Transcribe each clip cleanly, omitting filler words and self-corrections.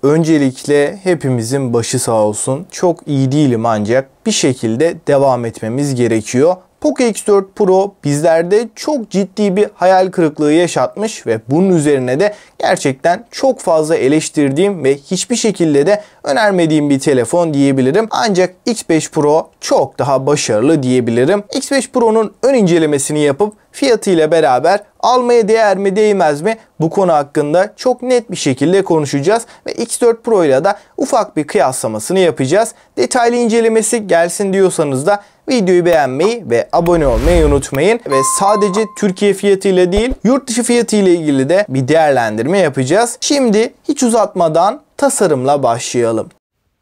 Öncelikle hepimizin başı sağ olsun. Çok iyi değilim ancak bir şekilde devam etmemiz gerekiyor. Poco X4 Pro bizlerde çok ciddi bir hayal kırıklığı yaşatmış ve bunun üzerine de gerçekten çok fazla eleştirdiğim ve hiçbir şekilde de önermediğim bir telefon diyebilirim. Ancak X5 Pro çok daha başarılı diyebilirim. X5 Pro'nun ön incelemesini yapıp fiyatıyla beraber almaya değer mi değmez mi bu konu hakkında çok net bir şekilde konuşacağız ve X4 Pro ile de ufak bir kıyaslamasını yapacağız. Detaylı incelemesi gelsin diyorsanız da videoyu beğenmeyi ve abone olmayı unutmayın ve sadece Türkiye fiyatıyla değil yurt dışı fiyatı ile ilgili de bir değerlendirme yapacağız. Şimdi hiç uzatmadan tasarımla başlayalım.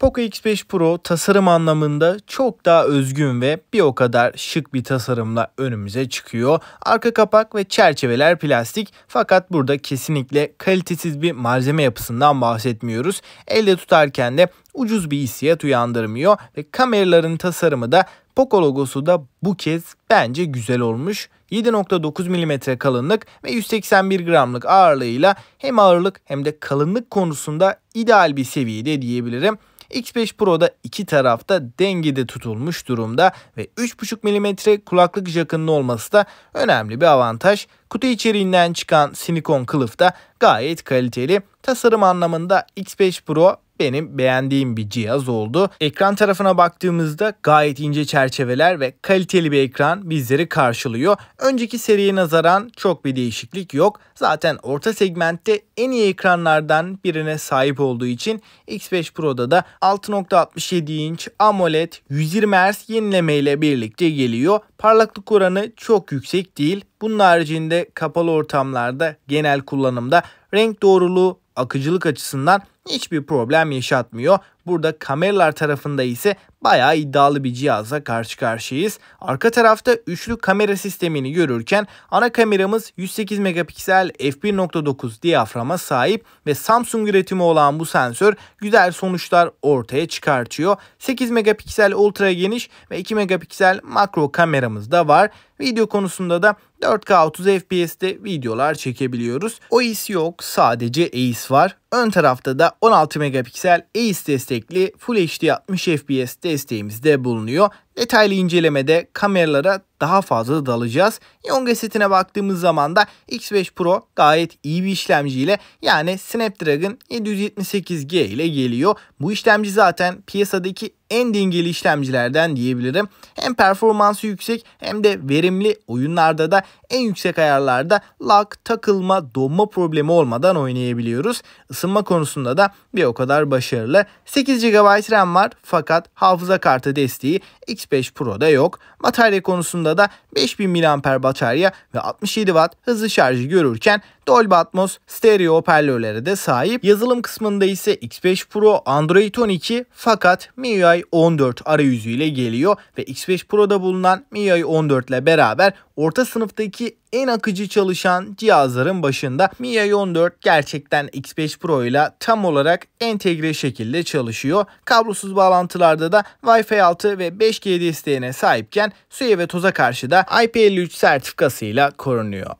Poco X5 Pro tasarım anlamında çok daha özgün ve bir o kadar şık bir tasarımla önümüze çıkıyor. Arka kapak ve çerçeveler plastik fakat burada kesinlikle kalitesiz bir malzeme yapısından bahsetmiyoruz. Elde tutarken de ucuz bir hissiyat uyandırmıyor ve kameraların tasarımı da Poco logosu da bu kez bence güzel olmuş. 7.9 mm kalınlık ve 181 gramlık ağırlığıyla hem ağırlık hem de kalınlık konusunda ideal bir seviyede diyebilirim. X5 Pro'da iki tarafta dengede tutulmuş durumda ve 3.5 mm kulaklık jakının olması da önemli bir avantaj. Kutu içeriğinden çıkan silikon kılıf da gayet kaliteli. Tasarım anlamında X5 Pro benim beğendiğim bir cihaz oldu. Ekran tarafına baktığımızda gayet ince çerçeveler ve kaliteli bir ekran bizleri karşılıyor. Önceki seriye nazaran çok bir değişiklik yok. Zaten orta segmentte en iyi ekranlardan birine sahip olduğu için X5 Pro'da da 6.67 inç AMOLED 120 Hz yenileme ile birlikte geliyor. Parlaklık oranı çok yüksek değil. Bunun haricinde kapalı ortamlarda genel kullanımda renk doğruluğu, akıcılık açısından hiçbir problem yaşatmıyor. Burada kameralar tarafında ise bayağı iddialı bir cihazla karşı karşıyayız. Arka tarafta üçlü kamera sistemini görürken ana kameramız 108 megapiksel f1.9 diyaframa sahip ve Samsung üretimi olan bu sensör güzel sonuçlar ortaya çıkartıyor. 8 megapiksel ultra geniş ve 2 megapiksel makro kameramız da var. Video konusunda da 4K 30 FPS'te videolar çekebiliyoruz. OIS yok, sadece EIS var. Ön tarafta da 16 megapiksel EIS destekli Full HD 60 FPS desteğimiz de bulunuyor. Detaylı incelemede kameralara daha fazla dalacağız. Yonga setine baktığımız zaman da X5 Pro gayet iyi bir işlemciyle yani Snapdragon 778G ile geliyor. Bu işlemci zaten piyasadaki en dengeli işlemcilerden diyebilirim. Hem performansı yüksek hem de verimli, oyunlarda da en yüksek ayarlarda lag, takılma, donma problemi olmadan oynayabiliyoruz. Isınma konusunda da bir o kadar başarılı. 8 GB RAM var fakat hafıza kartı desteği X5 Pro'da yok. Batarya konusunda da 5000 mAh batarya ve 67 Watt hızlı şarjı görürken Dolby Atmos stereo hoparlörlere de sahip. Yazılım kısmında ise X5 Pro Android 12 fakat MIUI 14 arayüzüyle geliyor ve X5 Pro'da bulunan MIUI 14 ile beraber orta sınıftaki en akıcı çalışan cihazların başında. MIUI 14 gerçekten X5 Pro ile tam olarak entegre şekilde çalışıyor. Kablosuz bağlantılarda da Wi-Fi 6 ve 5G desteğine sahipken suya ve toza karşı da IP53 sertifikasıyla korunuyor.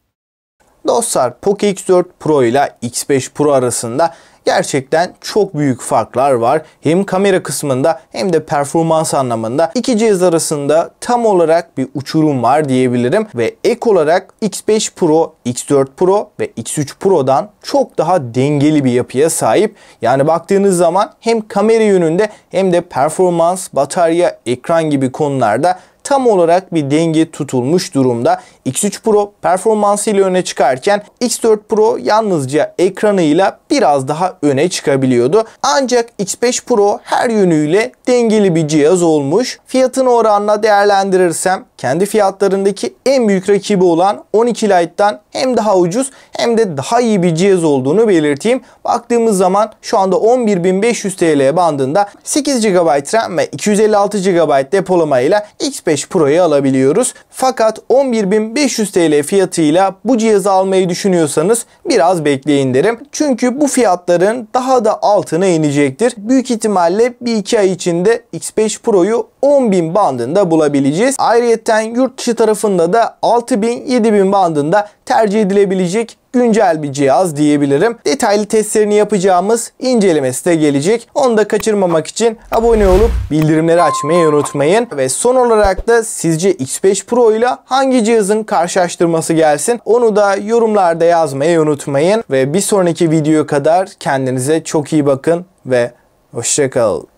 Dostlar, Poco X4 Pro ile X5 Pro arasında gerçekten çok büyük farklar var. Hem kamera kısmında hem de performans anlamında iki cihaz arasında tam olarak bir uçurum var diyebilirim. Ve ek olarak X5 Pro, X4 Pro ve X3 Pro'dan çok daha dengeli bir yapıya sahip. Yani baktığınız zaman hem kamera yönünde hem de performans, batarya, ekran gibi konularda tam olarak bir denge tutulmuş durumda. X3 Pro performansıyla öne çıkarken X4 Pro yalnızca ekranıyla biraz daha öne çıkabiliyordu. Ancak X5 Pro her yönüyle dengeli bir cihaz olmuş. Fiyatını oranla değerlendirirsem kendi fiyatlarındaki en büyük rakibi olan 12 Lite'dan hem daha ucuz hem de daha iyi bir cihaz olduğunu belirteyim. Baktığımız zaman şu anda 11.500 TL bandında 8 GB RAM ve 256 GB depolama ile X5 Pro'yu alabiliyoruz. Fakat 11.500 TL fiyatıyla bu cihazı almayı düşünüyorsanız biraz bekleyin derim. Çünkü bu fiyatların daha da altına inecektir. Büyük ihtimalle 1-2 ay içinde X5 Pro'yu 10.000 bandında bulabileceğiz. Ayrıyeten yurt dışı tarafında da 6.000-7.000 bandında tercih edilebilecek güncel bir cihaz diyebilirim. Detaylı testlerini yapacağımız incelemesi de gelecek. Onu da kaçırmamak için abone olup bildirimleri açmayı unutmayın. Ve son olarak da sizce X5 Pro ile hangi cihazın karşılaştırması gelsin? Onu da yorumlarda yazmayı unutmayın. Ve bir sonraki videoya kadar kendinize çok iyi bakın ve hoşça kalın.